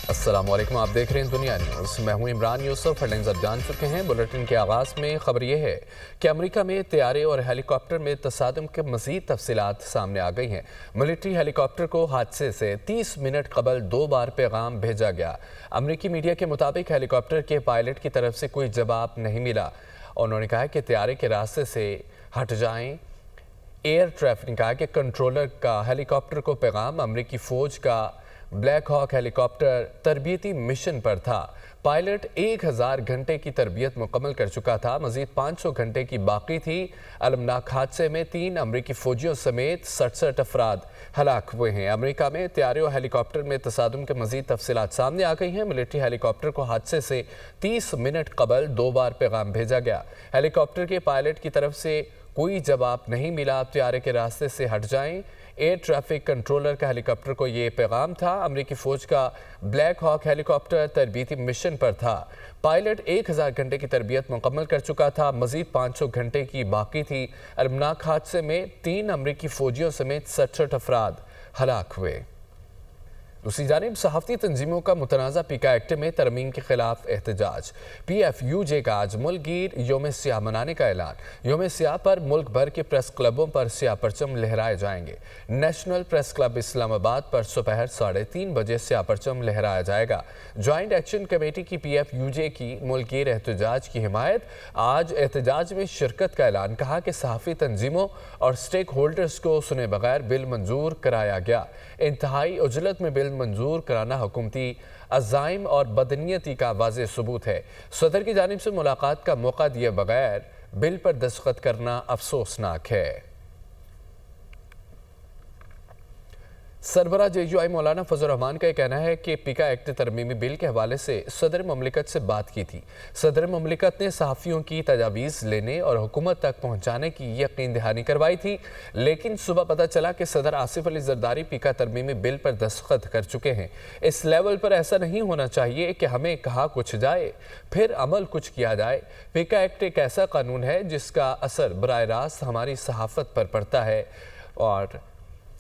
अस्सलामुअलैकुम, आप देख रहे हैं दुनिया न्यूज़। मैं हूं इमरान यूसुफ। हेडलाइंस आप जान चुके हैं। बुलेटिन के आगाज़ में खबर यह है कि अमेरिका में तैयारे और हेलीकॉप्टर में तसादम के मज़ीद तफसीलात सामने आ गई हैं। मिलिट्री हेलीकॉप्टर को हादसे से 30 मिनट कबल 2 बार पैगाम भेजा गया। अमेरिकी मीडिया के मुताबिक हेलीकॉप्टर के पायलट की तरफ से कोई जवाब नहीं मिला। उन्होंने कहा कि तैयारे के रास्ते से हट जाएं। एयर ट्रैफिक ने कहा कि कंट्रोलर का हेलीकॉप्टर को पैगाम अमेरिकी फ़ौज का ब्लैक हॉक हेलीकॉप्टर तरबियती मिशन पर था। पायलट 1000 घंटे की तरबियत मुकम्मल कर चुका था। मजीद 500 घंटे की बाकी थी। अलमनाक हादसे में 3 अमरीकी फौजियों समेत 67 अफराद हलाक हुए हैं। अमेरिका में तैयारे और हेलीकॉप्टर में तसादुम के मजीद तफसीलात सामने आ गई हैं। मिलिट्री हेलीकॉप्टर को हादसे से 30 मिनट कबल 2 बार पैगाम भेजा गया। हेलीकॉप्टर के पायलट की तरफ से कोई जवाब नहीं मिला। तैयारे के रास्ते से हट जाएं। एयर ट्रैफिक कंट्रोलर का हेलीकॉप्टर को ये पैगाम था। अमेरिकी फ़ौज का ब्लैक हॉक हेलीकॉप्टर तरबियती मिशन पर था। पायलट 1000 घंटे की तरबियत मुकम्मल कर चुका था। मजीद 500 घंटे की बाकी थी। अलमनाक हादसे में 3 अमेरिकी फ़ौजियों समेत 67 अफराद हलाक हुए। दूसरी जानिब सहाफ़ती तंजीमों का मुतनाज़ा पीका एक्ट में तरमीम के खिलाफ एहतजाज। PFUJ का आज मुल्कगीर योम सियाह मनाने का ऐलान। योम सियाह पर मुल्क भर के प्रेस क्लबों पर सियाह परचम लहराए जाएंगे। नेशनल प्रेस क्लब इस्लामाबाद पर दोपहर 3:30 बजे सियाह परचम लहराया जाएगा। ज्वाइंट एक्शन कमेटी की PFUJ की मुल्कगीर एहतजाज की हिमायत। आज एहतजाज में शिरकत का ऐलान। कहा कि सहाफ़ी तंजीमों और स्टेक होल्डर्स को सुने बगैर बिल मंजूर कराया गया। इंतहाई उजलत में बिल मंजूर कराना हुकूमती अज़ाइम और बदनीयती का वाज़ेह सबूत है। सदर की जानिब से मुलाकात का मौका दिए बगैर बिल पर दस्तखत करना अफसोसनाक है। सरबराह JUI मौलाना फजल रहमान का कहना है कि पीका एक्ट तरमीमी बिल के हवाले से सदर ममलिकत से बात की थी। सदर ममलिकत ने सहाफ़ियों की तजावीज़ लेने और हुकूमत तक पहुँचाने की यकीन दहानी करवाई थी, लेकिन सुबह पता चला कि सदर आसिफ अली जरदारी पीका तरमीमी बिल पर दस्तखत कर चुके हैं। इस लेवल पर ऐसा नहीं होना चाहिए कि हमें कहा कुछ जाए फिर अमल कुछ किया जाए। पीका एक्ट एक ऐसा कानून है जिसका असर बराह रास्त हमारी सहाफ़त पर पड़ता है। और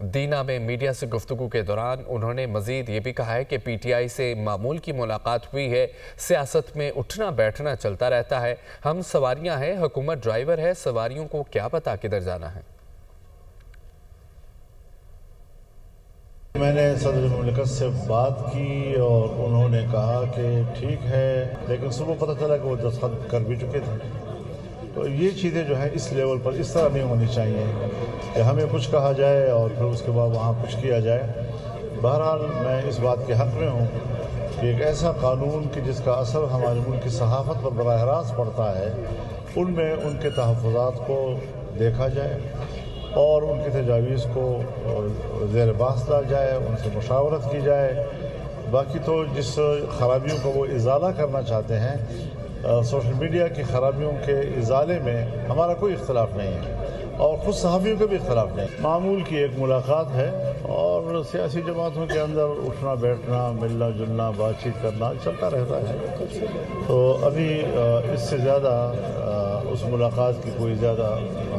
दीना में मीडिया से गुफ्तगू के दौरान उन्होंने मजीद ये भी कहा है कि PTI से मामूल की मुलाकात हुई है। सियासत में उठना बैठना चलता रहता है। हम सवारियां हैं, हुकूमत ड्राइवर है। सवारियों को क्या पता किधर जाना है। मैंने सदर मुमलिकत से बात की और उन्होंने कहा कि ठीक है, लेकिन सुबह पता चला कि वो दस्तखत कर भी चुके थे। तो ये चीज़ें जो है इस लेवल पर इस तरह नहीं होनी चाहिए कि हमें कुछ कहा जाए और फिर उसके बाद वहाँ कुछ किया जाए। बहरहाल मैं इस बात के हक़ में हूँ कि एक ऐसा कानून कि जिसका असर हमारे मुल्क की सहाफ़त पर बराह रास्त पड़ता है, उनमें उनके तहफ़्फ़ुज़ात को देखा जाए और उनकी तजावीज़ को ज़ेर बहस ला जाए, उनसे मुशावरत की जाए। बाकी तो जिस खराबियों को वो इज़ाला करना चाहते हैं, सोशल मीडिया की खराबियों के इजाले में हमारा कोई इख्तलाफ नहीं है और ख़ुद सहाफ़ियों का भी इख्तलाफ नहीं। मामूल की एक मुलाकात है और सियासी जमातों के अंदर उठना बैठना, मिलना जुलना, बातचीत करना चलता रहता है। तो अभी इससे ज़्यादा उस मुलाकात की कोई ज़्यादा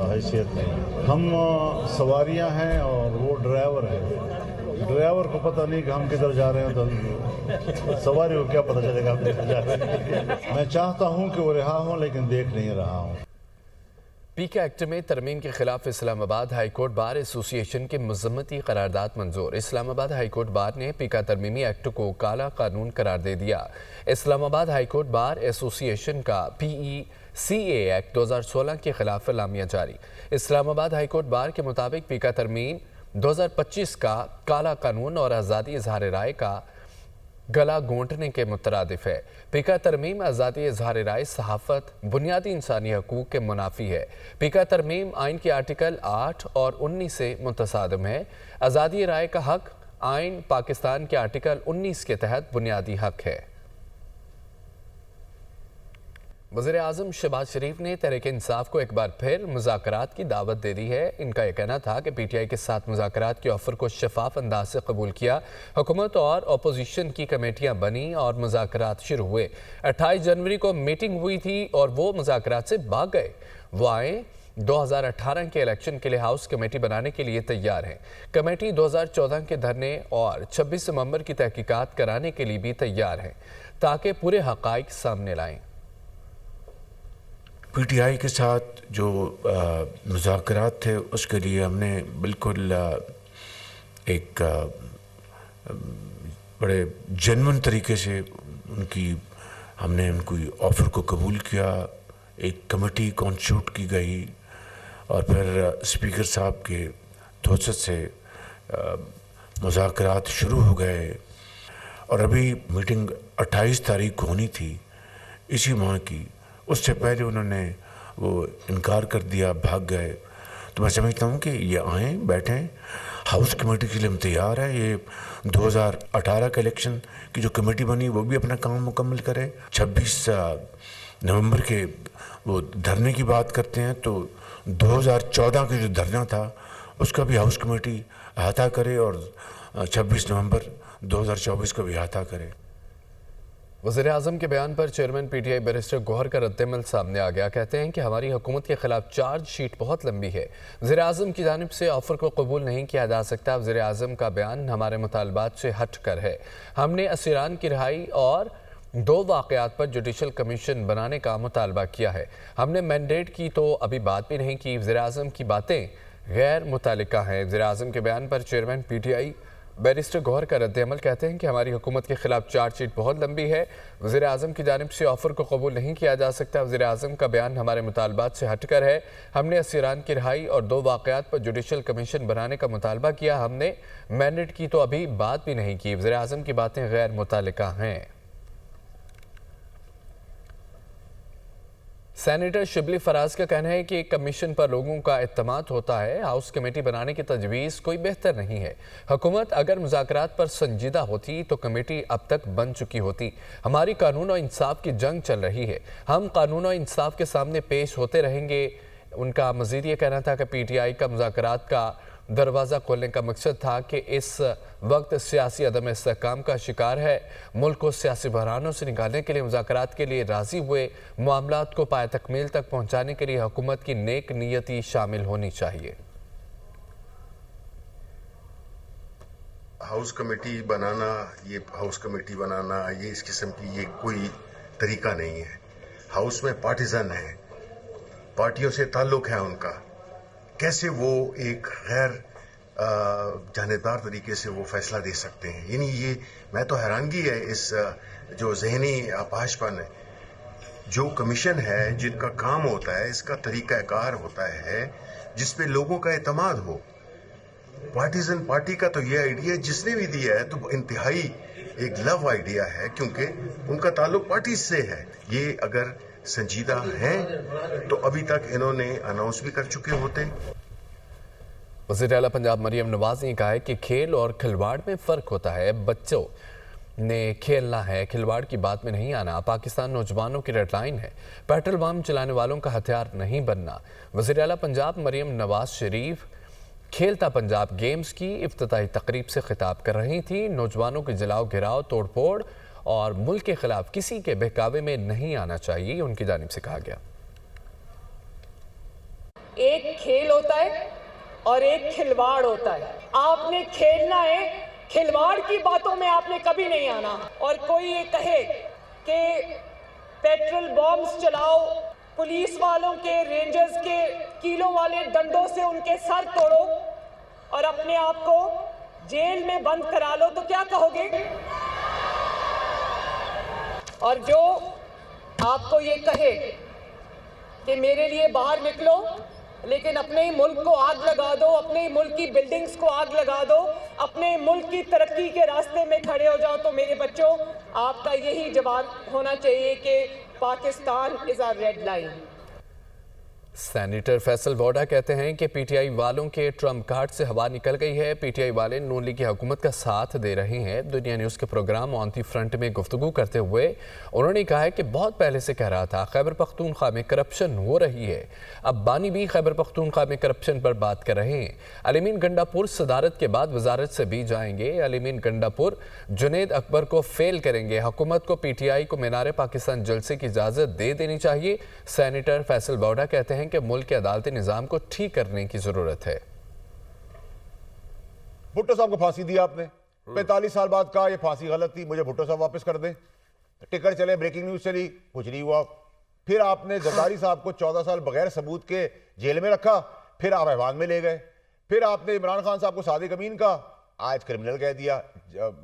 हैसियत नहीं। हम सवारियाँ हैं और वो ड्राइवर हैं। ड्राइवर को पता नहीं कि हम किधर जा रहे हैं, तो सवारी को क्या पता चलेगा हम किधर जा रहे हैं। मैं चाहता हूं कि वो रिहा हों, लेकिन देख नहीं रहा हूं। पीका एक्ट में तरमीम के खिलाफ Islamabad high court bar association की मजम्मती करारदाद मंजूर। इस्लामाबाद हाई कोर्ट बार ने पीका तरमीमी एक्ट को काला कानून करार दे दिया। Islamabad high court bar association का PECA एक्ट 2016 के खिलाफ एलामिया जारी। इस्लामाबाद हाई कोर्ट बार के मुताबिक पीका तरमीम 2025 का काला कानून और आज़ादी इजहार राय का गला घोंटने के मुतरादिफ है। पीका तरमीम आज़ादी इजहार राय, सहाफ़त, बुनियादी इंसानी हकूक़ के मुनाफी है। पीका तरमीम आइन के आर्टिकल 8 और 19 से मुतसादम है। आज़ादी राय का हक आइन पाकिस्तान के आर्टिकल 19 के तहत बुनियादी हक है। वज़ीर-ए-आज़म शहबाज शरीफ ने तहरीक इंसाफ को एक बार फिर मुज़ाकरात की दावत दे दी है। इनका यह कहना था कि PTI के साथ मुज़ाकरात के ऑफ़र को शफाफ अंदाज से कबूल किया। हुकूमत और अपोजिशन की कमेटियाँ बनी और मुज़ाकरात शुरू हुए। 28 जनवरी को मीटिंग हुई थी और वो मुज़ाकरात से भाग गए। वो आए, 2018 के इलेक्शन के लिए हाउस कमेटी बनाने के लिए तैयार है। कमेटी 2014 के धरने और 26 नवंबर की तहकीकात कराने के लिए भी तैयार है ताकि पूरे हक़ाइक़ सामने लाएं। पीटीआई के साथ जो मुज़ाकरात थे उसके लिए हमने बिल्कुल एक बड़े जेन्युइन तरीके से हमने उनकी ऑफ़र को कबूल किया। एक कमेटी कॉन्स्टिट्यूट की गई और फिर स्पीकर साहब के तवज्जुह से मुज़ाकरात शुरू हो गए और अभी मीटिंग 28 तारीख को होनी थी इसी माह की। उससे पहले उन्होंने वो इनकार कर दिया, भाग गए। तो मैं समझता हूँ कि ये आएँ, बैठें, हाउस कमेटी के लिए हम तैयार है। ये 2018 का इलेक्शन की जो कमेटी बनी वो भी अपना काम मुकम्मल करे। 26 नवंबर के वो धरने की बात करते हैं तो 2014 का जो धरना था उसका भी हाउस कमेटी अहाता करे और 26 नवंबर 2024 का भी अहाता करे। वज़ीर-ए-आज़म के बयान पर चेयरमैन पीटीआई बैरिस्टर गौहर का रद्द-ए-अमल सामने आ गया। कहते हैं कि हमारी हुकूमत के खिलाफ चार्जशीट बहुत लंबी है, वज़ीर-ए-आज़म की जानिब से ऑफ़र को कबूल नहीं किया जा सकता। वज़ीर-ए-आज़म का बयान हमारे मुतालबात से हट कर है। हमने असीरान की रिहाई और 2 वाक़यात पर जुडिशल कमीशन बनाने का मुतालबा किया है। हमने मैंडेट की तो अभी बात भी नहीं की। वज़ीर-ए-आज़म की बातें गैर मुतालिका हैं। वज़ीर-ए-आज़म के बयान पर चेयरमैन पीटीआई बैरिस्टर गौहर का रद्द-ए-अमल कहते हैं कि हमारी हुकूमत के खिलाफ चार्जशीट बहुत लंबी है, वज़ीर-ए-आज़म की जानिब से ऑफ़र को कबूल नहीं किया जा सकता। वज़ीर-ए-आज़म का बयान हमारे मुतालबात से हटकर है। हमने असीरान की रिहाई और 2 वाक़यात पर जुडिशल कमीशन बनाने का मुतालबा किया। हमने मैंडेट की तो अभी बात भी नहीं की। वज़ीर-ए-आज़म की बातें गैर मुतालिका हैं। सेनेटर शिबली फराज का कहना है कि कमीशन पर लोगों का एतमाद होता है, हाउस कमेटी बनाने की तजवीज़ कोई बेहतर नहीं है। हुकूमत अगर मुज़ाकरात पर संजीदा होती तो कमेटी अब तक बन चुकी होती। हमारी कानून और इंसाफ की जंग चल रही है, हम कानून और इंसाफ के सामने पेश होते रहेंगे। उनका मज़ीद ये कहना था कि पीटीआई का मुज़ाकरात का दरवाज़ा खोलने का मकसद था कि इस वक्त सियासी अदम इस्तेहकाम का शिकार है। मुल्क को सियासी बहरानों से निकालने के लिए मुज़ाकरात के लिए राज़ी हुए। मामलात को पाए तकमील तक पहुँचाने के लिए हुकूमत की नेक नीयती शामिल होनी चाहिए। हाउस कमेटी बनाना, ये इस किस्म की ये कोई तरीका नहीं है। हाउस में पार्टीजन है, पार्टियों से ताल्लुक़ है उनका। कैसे वो एक गैर जानेदार तरीके से वो फैसला दे सकते हैं? यानी ये मैं तो हैरानगी है इस जो जहनी अपाहजपन है। जो कमीशन है जिनका काम होता है, इसका तरीक़ाकार होता है जिस पे लोगों का एतमाद हो। पार्टीजन पार्टी का तो ये आइडिया जिसने भी दिया है तो इंतहाई एक लव आइडिया है, क्योंकि उनका ताल्लुक पार्टी से है। ये अगर संजीदा हैं तो अभी तक इन्होंने अनाउंस भी कर चुके होते। वज़ीर आला पंजाब मरियम नवाज ने कहा है कि खेल और खिलवाड़ में फ़र्क होता है। बच्चों ने खेलना है, खिलवाड़ की बात में नहीं आना। पाकिस्तान नौजवानों की रेड लाइन है, पेट्रोल बम चलाने वालों का हथियार नहीं बनना। वज़ीर आला पंजाब मरियम नवाज शरीफ खेलता पंजाब गेम्स की इफ्तिताही तकरीब से खिताब कर रही थी। नौजवानों के जलाओ गिराओ, तोड़ फोड़ और मुल्क के खिलाफ किसी के बहकावे में नहीं आना चाहिए, उनकी जानिब से कहा गया। एक खेल होता है और एक खिलवाड़ होता है। आपने खेलना है, खिलवाड़ की बातों में आपने कभी नहीं आना। और कोई ये कहे कि पेट्रोल बॉम्ब्स चलाओ, पुलिस वालों के, रेंजर्स के कीलों वाले डंडों से उनके सर तोड़ो और अपने आप को जेल में बंद करा लो, तो क्या कहोगे? और जो आपको ये कहे कि मेरे लिए बाहर निकलो लेकिन अपने ही मुल्क को आग लगा दो, अपने ही मुल्क की बिल्डिंग्स को आग लगा दो, अपने मुल्क की तरक्की के रास्ते में खड़े हो जाओ, तो मेरे बच्चों आपका यही जवाब होना चाहिए कि Pakistan is our red line. Senator Faisal Vawda कहते हैं कि पीटीआई वालों के ट्रम्प कार्ड से हवा निकल गई है। पीटीआई वाले नून लीग की हुकूमत का साथ दे रहे हैं। दुनिया न्यूज़ के प्रोग्राम ऑन दी फ्रंट में गुफ्तगू करते हुए उन्होंने कहा है कि बहुत पहले से कह रहा था खैबर पख्तूनख्वा में करप्शन हो रही है। अब बानी भी खैबर पख्तूनख्वा में करप्शन पर बात कर रहे हैं। अलीमीन गंडापुर सदारत के बाद वजारत से भी जाएंगे। अलीमीन गंडापुर जुनेद अकबर को फेल करेंगे। हुकूमत को पीटीआई को मीनार पाकिस्तान जलसे की इजाज़त दे देनी चाहिए। सेनेटर फैसल वोडा कहते हैं कि मुल्क के अदालती निज़ाम को ठीक करने की ज़रूरत है। भुट्टो साहब को फांसी दी आपने, 45 साल बाद कहा ये फांसी गलत थी, मुझे भुट्टो साहब वापस कर दें। टिकट चले, ब्रेकिंग न्यूज चली, कुछ नहीं हुआ। फिर आपने जरदारी साहब को 14 साल बगैर सबूत के जेल में रखा, फिर आप ऐवान में ले गए। फिर आपने इमरान खान साहब को सादिक अमीन का आज क्रिमिनल कह दिया।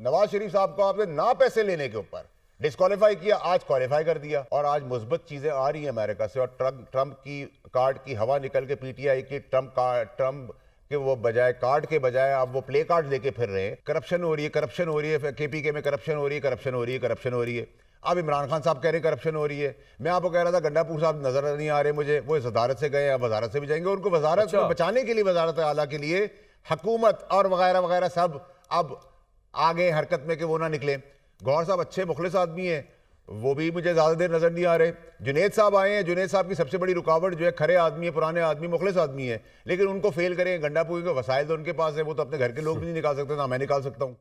नवाज शरीफ साहब को आपने ना पैसे लेने के ऊपर डिस्क्वालीफाई किया, आज क्वालिफाई कर दिया। और आज मुस्बत चीजें आ रही हैं अमेरिका से, और ट्रंप की कार्ड की हवा निकल के पीटीआई की ट्रंप के वो बजाय कार्ड के बजाय आप वो प्ले कार्ड लेके फिर रहे हैं। करप्शन हो रही है, करप्शन हो रही है, केपीके में करप्शन हो रही है, करप्शन हो रही है, करप्शन हो रही है। अब इमरान खान साहब कह रहे हैं करप्शन हो रही है। मैं आपको कह रहा था गंडापुर साहब नजर नहीं आ रहे मुझे, वो वजारत से गए, अब वजारत से भी जाएंगे। उनको वजारत में बचाने के लिए, वजारत आला के लिए हुकूमत और वगैरह वगैरह सब अब आगे हरकत में कि वो ना निकले। गौहर साहब अच्छे मुखलिस आदमी हैं, वो भी मुझे ज़्यादा देर नज़र नहीं आ रहे। जुनेद साहब आए हैं, जुनेद साहब की सबसे बड़ी रुकावट जो है खरे आदमी है, पुराने आदमी, मुखलिस आदमी है, लेकिन उनको फेल करें। गंडापुरी के वसाइल तो उनके पास है, वो तो अपने घर के लोग भी नहीं निकाल सकते, ना मैं निकाल सकता हूँ।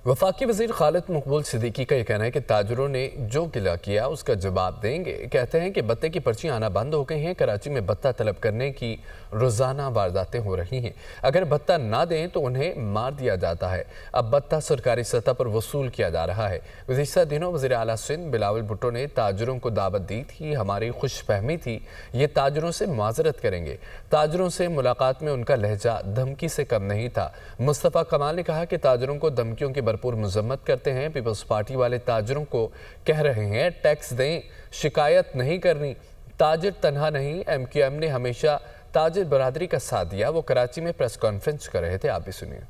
वफाकी वज़ीर खालिद मकबूल सिद्दीकी का यह कहना है कि ताजरों ने जो गिला किया उसका जवाब देंगे। कहते हैं कि बत्ते की पर्ची आना बंद हो गई हैं। कराची में बत्ता तलब करने की रोज़ाना वारदातें हो रही हैं। अगर बत्ता ना दें तो उन्हें मार दिया जाता है। अब बत्ता सरकारी सतह पर वसूल किया जा रहा है। गुज़िश्ता दिनों वज़ीर आला सिंध बिलावल भुट्टो ने ताजरों को दावत दी थी। हमारी खुशफहमी थी, ये ताजरों से माजरत करेंगे। ताजरों से मुलाकात में उनका लहजा धमकी से कम नहीं था। मुस्तफ़ा कमाल ने कहा कि ताजरों को धमकियों की भरपूर मजम्मत करते हैं। पीपल्स पार्टी वाले ताजरों को कह रहे हैं टैक्स दें, शिकायत नहीं करनी। ताजिर तन्हा नहीं, MQM ने हमेशा ताजिर बरादरी का साथ दिया। वो कराची में प्रेस कॉन्फ्रेंस कर रहे थे, आप भी सुनिए।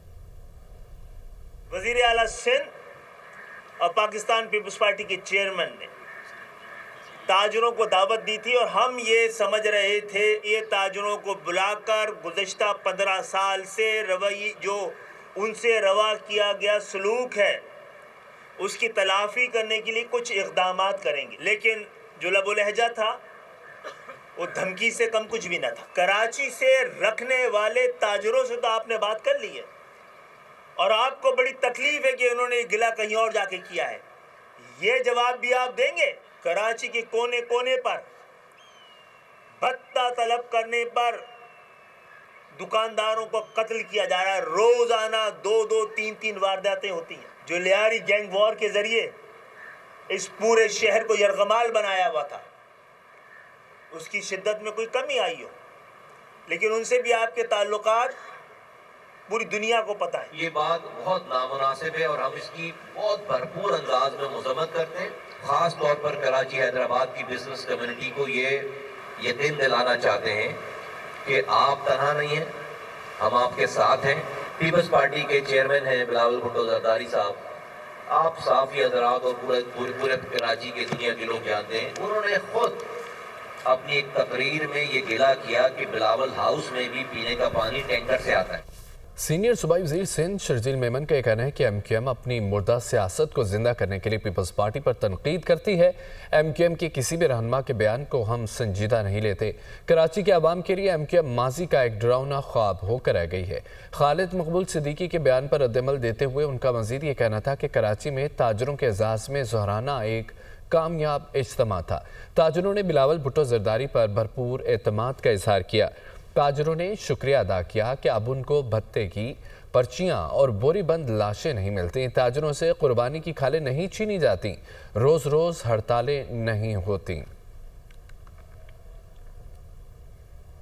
वज़ीर आला सिंध और पाकिस्तान पीपल्स पार्टी के चेयरमैन ने ताजरों को दावत दी थी, और हम ये समझ रहे थे ये ताजरों को बुलाकर गुज़श्ता 15 साल से रवैये जो उनसे रवा किया गया सलूक है उसकी तलाफ़ी करने के लिए कुछ इक़दामात करेंगे। लेकिन जो लबो लहजा था वो धमकी से कम कुछ भी न था। कराची से रखने वाले ताजरों से तो आपने बात कर ली है, और आपको बड़ी तकलीफ़ है कि उन्होंने गिला कहीं और जाके किया है। ये जवाब भी आप देंगे। कराची के कोने कोने पर भत्ता तलब करने पर दुकानदारों को कत्ल किया जा रहा है। रोजाना 2-2, 3-3 वारदातें होती हैं। जो लियारी गैंग वॉर के जरिए इस पूरे शहर को यरगमाल बनाया हुआ था, उसकी शिद्दत में कोई कमी आई हो, लेकिन उनसे भी आपके ताल्लुकात पूरी दुनिया को पता है। ये बात बहुत नामुनासिब है और हम इसकी बहुत भरपूर अंदाज में मजम्मत करते हैं। ख़ास तौर पर कराची हैदराबाद की बिजनेस कम्युनिटी को ये यकीन दिलाना चाहते हैं कि आप तनहा नहीं हैं, हम आपके साथ हैं। पीपल्स पार्टी के चेयरमैन हैं बिलावल भुट्टो जरदारी साहब, आप साफ़ी हज़रात और पूरे कराची के दुनिया के लोग जानते हैं। उन्होंने खुद अपनी एक तकरीर में ये गिला किया कि बिलावल हाउस में भी पीने का पानी टैंकर से आता है। सीनियर सूबाई वज़ीर सिंध शर्जील मेमन का कहना है कि MQM अपनी मुर्दा सियासत को जिंदा करने के लिए पीपल्स पार्टी पर तनकीद करती है। MQM के किसी भी रहनुमा के बयान को हम संजीदा नहीं लेते। कराची के आवाम के लिए MQM माजी का एक डरावना ख्वाब होकर रह गई है। खालिद मकबूल सिद्दीकी के बयान पर रद्दअमल देते हुए उनका मजीद ये कहना था कि कराची में ताजरों के एजाज़ में ज़हराना एक कामयाब इज्तिमा था। ताजरों ने बिलावल भुट्टो जरदारी पर भरपूर एतमाद का इजहार किया। ताजरों ने शुक्रिया अदा किया कि अब उनको भत्ते की पर्चियां और बोरी बंद लाशें नहीं मिलती। ताजरों से कुर्बानी की खालें नहीं छीनी जाती, रोज़ रोज़ हड़तालें नहीं होती।